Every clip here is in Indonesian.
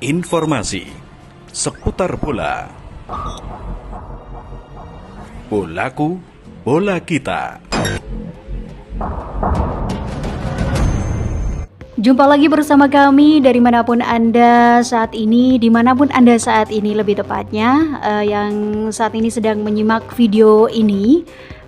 Informasi seputar bola. Bolaku, bola kita. Jumpa lagi bersama kami dari manapun Anda saat ini, dimanapun Anda saat ini lebih tepatnya, yang saat ini sedang menyimak video ini.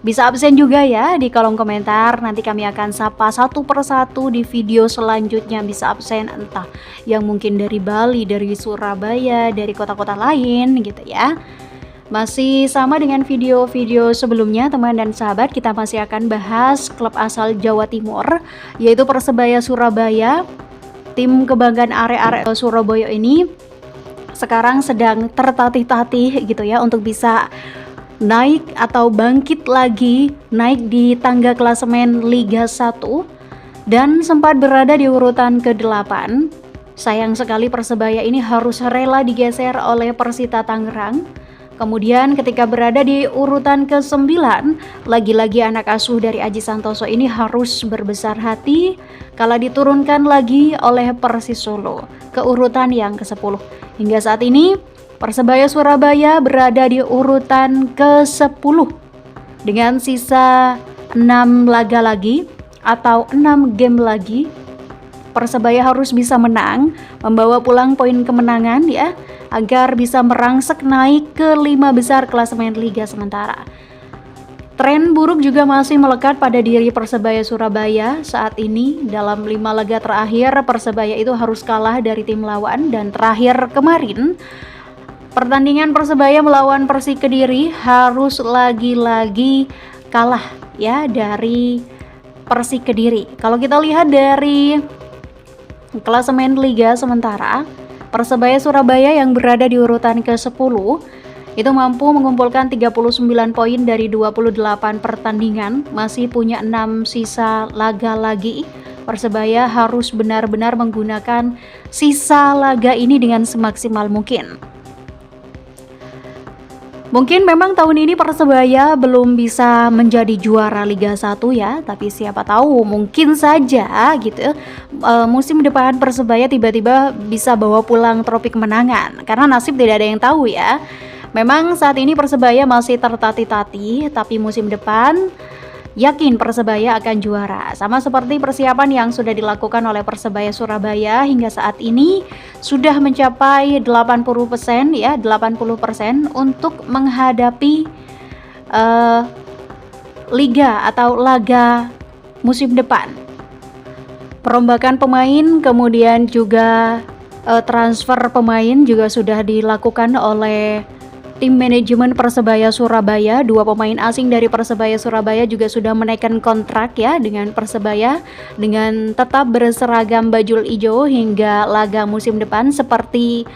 Bisa absen juga ya di kolom komentar, nanti kami akan sapa satu persatu di video selanjutnya. Bisa absen entah yang mungkin dari Bali, dari Surabaya, dari kota-kota lain gitu ya. Masih sama dengan video-video sebelumnya teman dan sahabat, kita masih akan bahas klub asal Jawa Timur yaitu Persebaya Surabaya. Tim kebanggaan arek-arek Surabaya ini sekarang sedang tertatih-tatih gitu ya untuk bisa naik atau bangkit lagi, naik di tangga klasemen Liga 1 dan sempat berada di urutan ke-8. Sayang sekali Persebaya ini harus rela digeser oleh Persita Tangerang. Kemudian ketika berada di urutan ke-9, lagi-lagi anak asuh dari Aji Santoso ini harus berbesar hati kala diturunkan lagi oleh Persis Solo ke urutan yang ke-10. Hingga saat ini Persebaya Surabaya berada di urutan ke-10 dengan sisa 6 laga lagi atau 6 game lagi. Persebaya harus bisa menang, membawa pulang poin kemenangan ya, agar bisa merangsek naik ke 5 besar klasemen Liga sementara. Tren buruk juga masih melekat pada diri Persebaya Surabaya saat ini. Dalam 5 laga terakhir, Persebaya itu harus kalah dari tim lawan, dan terakhir kemarin pertandingan Persebaya melawan Persik Kediri harus lagi-lagi kalah ya dari Persik Kediri. Kalau kita lihat dari klasemen Liga sementara, Persebaya Surabaya yang berada di urutan ke-10 itu mampu mengumpulkan 39 poin dari 28 pertandingan, masih punya 6 sisa laga lagi. Persebaya harus benar-benar menggunakan sisa laga ini dengan semaksimal mungkin. Mungkin memang tahun ini Persebaya belum bisa menjadi juara Liga 1 ya, tapi siapa tahu mungkin saja gitu musim depan Persebaya tiba-tiba bisa bawa pulang trofi kemenangan, karena nasib tidak ada yang tahu ya. Memang saat ini Persebaya masih tertatih-tatih, tapi musim depan yakin Persebaya akan juara. Sama seperti persiapan yang sudah dilakukan oleh Persebaya Surabaya hingga saat ini sudah mencapai 80% ya, 80% untuk menghadapi liga atau laga musim depan. Perombakan pemain kemudian juga transfer pemain juga sudah dilakukan oleh tim manajemen Persebaya Surabaya. 2 pemain asing dari Persebaya Surabaya juga sudah menaikkan kontrak ya dengan Persebaya dengan tetap berseragam bajul ijo hingga laga musim depan, seperti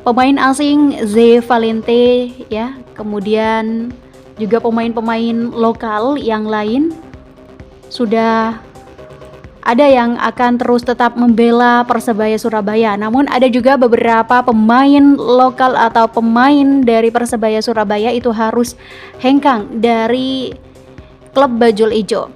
pemain asing Ze Valente ya, kemudian juga pemain-pemain lokal yang lain sudah ada yang akan terus tetap membela Persebaya Surabaya. Namun ada juga beberapa pemain lokal atau pemain dari Persebaya Surabaya itu harus hengkang dari klub bajul ijo.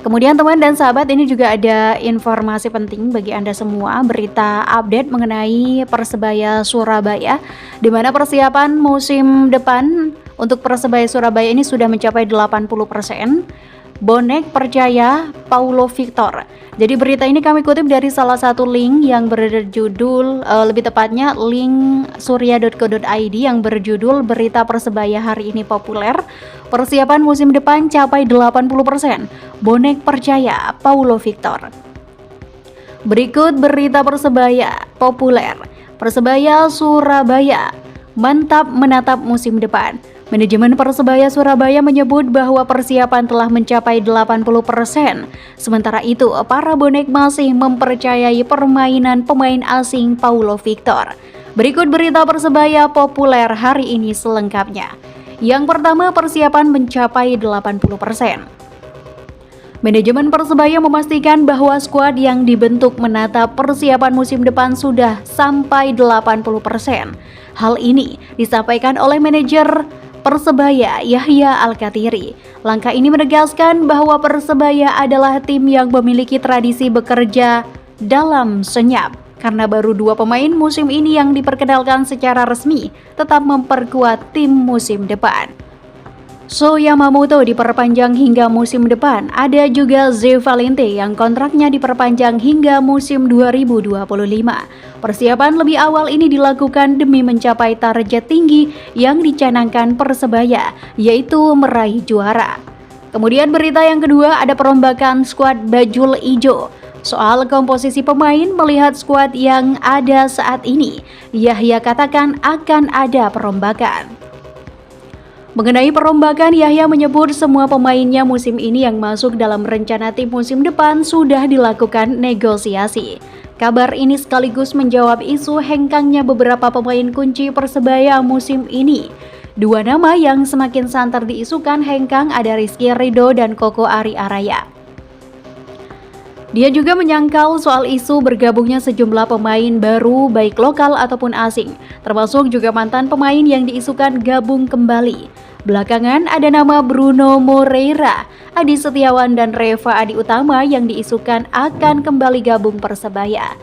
Kemudian teman dan sahabat, ini juga ada informasi penting bagi Anda semua, berita update mengenai Persebaya Surabaya, di mana persiapan musim depan untuk Persebaya Surabaya ini sudah mencapai 80%. Bonek percaya Paulo Victor. Jadi berita ini kami kutip dari salah satu link yang berjudul, lebih tepatnya link surya.co.id yang berjudul berita Persebaya hari ini populer. Persiapan musim depan capai 80%. Bonek percaya Paulo Victor. Berikut berita Persebaya populer. Persebaya Surabaya mantap menatap musim depan. Manajemen Persebaya Surabaya menyebut bahwa persiapan telah mencapai 80%. Sementara itu, para bonek masih mempercayai permainan pemain asing Paulo Victor. Berikut berita Persebaya populer hari ini selengkapnya. Yang pertama, persiapan mencapai 80%. Manajemen Persebaya memastikan bahwa skuad yang dibentuk menatap persiapan musim depan sudah sampai 80%. Hal ini disampaikan oleh manajer Persebaya Yahya Al-Kathiri. Langkah ini menegaskan bahwa Persebaya adalah tim yang memiliki tradisi bekerja dalam senyap. karena baru 2 pemain musim ini yang diperkenalkan secara resmi tetap memperkuat tim musim depan. So Yamamoto diperpanjang hingga musim depan. Ada juga Ze Valente yang kontraknya diperpanjang hingga musim 2025. Persiapan lebih awal ini dilakukan demi mencapai target tinggi yang dicanangkan Persebaya, yaitu meraih juara. Kemudian berita yang kedua, ada perombakan skuad Bajul Ijo. Soal komposisi pemain, melihat skuad yang ada saat ini, Yahya katakan akan ada perombakan. Mengenai perombakan, Yahya menyebut semua pemainnya musim ini yang masuk dalam rencana tim musim depan sudah dilakukan negosiasi. Kabar ini sekaligus menjawab isu hengkangnya beberapa pemain kunci Persebaya musim ini. 2 nama yang semakin santer diisukan hengkang ada Rizky Ridho dan Koko Ari Araya. Dia juga menyangkal soal isu bergabungnya sejumlah pemain baru baik lokal ataupun asing, termasuk juga mantan pemain yang diisukan gabung kembali. Belakangan ada nama Bruno Moreira, Adi Setiawan dan Reva Adi Utama yang diisukan akan kembali gabung Persebaya.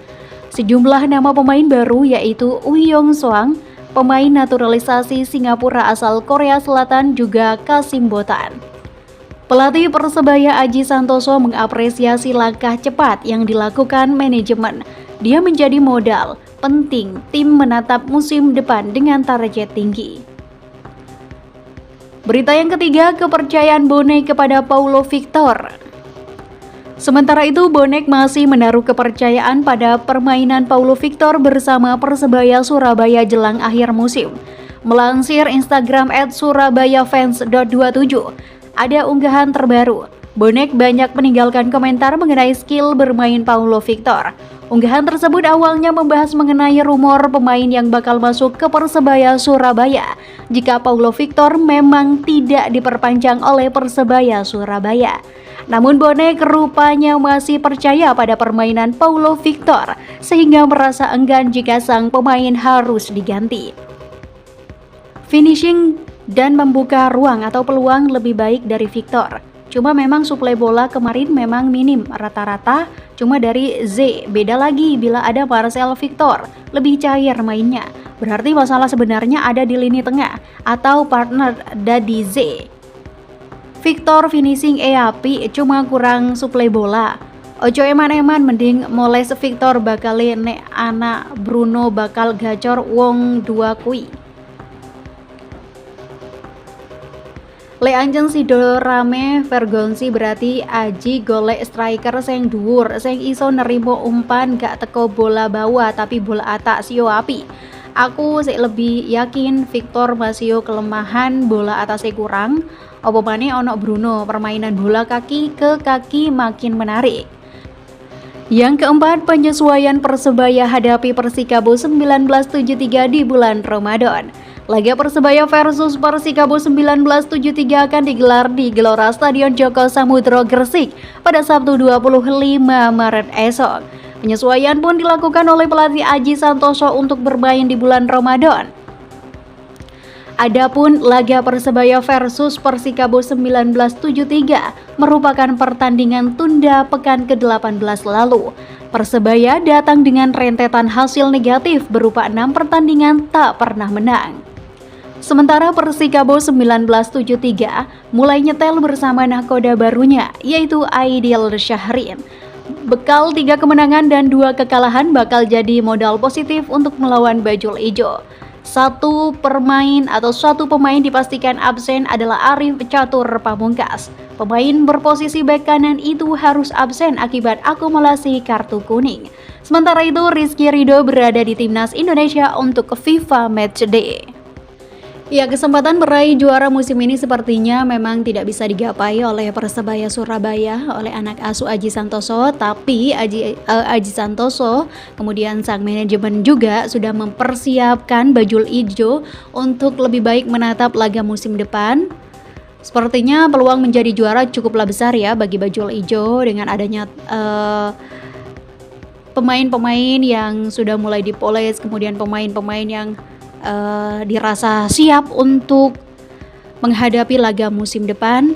Sejumlah nama pemain baru yaitu Uyong Soang, pemain naturalisasi Singapura asal Korea Selatan, juga Kasim Botan. Pelatih Persebaya Aji Santoso mengapresiasi langkah cepat yang dilakukan manajemen. Dia menjadi modal penting tim menatap musim depan dengan target tinggi. Berita yang ketiga, kepercayaan Bonek kepada Paulo Victor. Sementara itu, Bonek masih menaruh kepercayaan pada permainan Paulo Victor bersama Persebaya Surabaya jelang akhir musim. Melansir Instagram @surabayafans.27, ada unggahan terbaru. Bonek banyak meninggalkan komentar mengenai skill bermain Paulo Victor. Unggahan tersebut awalnya membahas mengenai rumor pemain yang bakal masuk ke Persebaya Surabaya jika Paulo Victor memang tidak diperpanjang oleh Persebaya Surabaya. Namun Bonek rupanya masih percaya pada permainan Paulo Victor sehingga merasa enggan jika sang pemain harus diganti. Finishing dan membuka ruang atau peluang lebih baik dari Victor. Cuma memang suplai bola kemarin memang minim, rata-rata cuma dari Z. Beda lagi bila ada Marcel Victor, lebih cair mainnya. Berarti masalah sebenarnya ada di lini tengah atau partner dari Z. Victor finishing api cuma kurang suplai bola. Ojo eman-eman mending moles Victor bakal nek anak Bruno bakal gacor wong 2 kui. Le anjen sido rame Vergonsi berarti Aji golek striker sing dhuwur sing iso nerimo umpan gak teko bola bawah tapi bola atas yo api. Aku sih lebih yakin Victor masih kelemahan bola atasnya kurang. Apa maneh ono Bruno, permainan bola kaki ke kaki makin menarik. Yang keempat, penyesuaian Persebaya hadapi Persikabo 1973 di bulan Ramadan. Laga Persebaya versus Persikabo 1973 akan digelar di Gelora Stadion Joko Samudro Gresik pada Sabtu 25 Maret esok. Penyesuaian pun dilakukan oleh pelatih Aji Santoso untuk bermain di bulan Ramadan. Adapun laga Persebaya versus Persikabo 1973 merupakan pertandingan tunda pekan ke-18 lalu. Persebaya datang dengan rentetan hasil negatif berupa 6 pertandingan tak pernah menang. Sementara Persikabo 1973 mulai nyetel bersama nahkoda barunya yaitu Aidil Syahrin. Bekal 3 kemenangan dan 2 kekalahan bakal jadi modal positif untuk melawan Bajul Ijo. Satu pemain dipastikan absen adalah Arif Catur Pamungkas. Pemain berposisi bek kanan itu harus absen akibat akumulasi kartu kuning. Sementara itu Rizky Ridho berada di timnas Indonesia untuk FIFA Matchday. Ya, kesempatan meraih juara musim ini sepertinya memang tidak bisa digapai oleh Persebaya Surabaya, oleh anak asuh Aji Santoso, tapi Aji Santoso kemudian sang manajemen juga sudah mempersiapkan Bajul Ijo untuk lebih baik menatap laga musim depan. Sepertinya peluang menjadi juara cukuplah besar ya bagi Bajul Ijo dengan adanya pemain-pemain yang sudah mulai dipoles, kemudian pemain-pemain yang dirasa siap untuk menghadapi laga musim depan.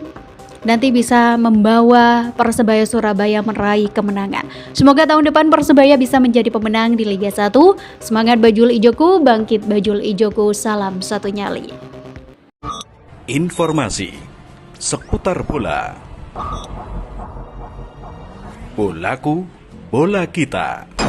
nanti bisa membawa Persebaya Surabaya meraih kemenangan. Semoga tahun depan Persebaya bisa menjadi pemenang di Liga 1. Semangat Bajul Ijoku, bangkit Bajul Ijoku, salam satu nyali. Informasi seputar bola. Bolaku, bola kita.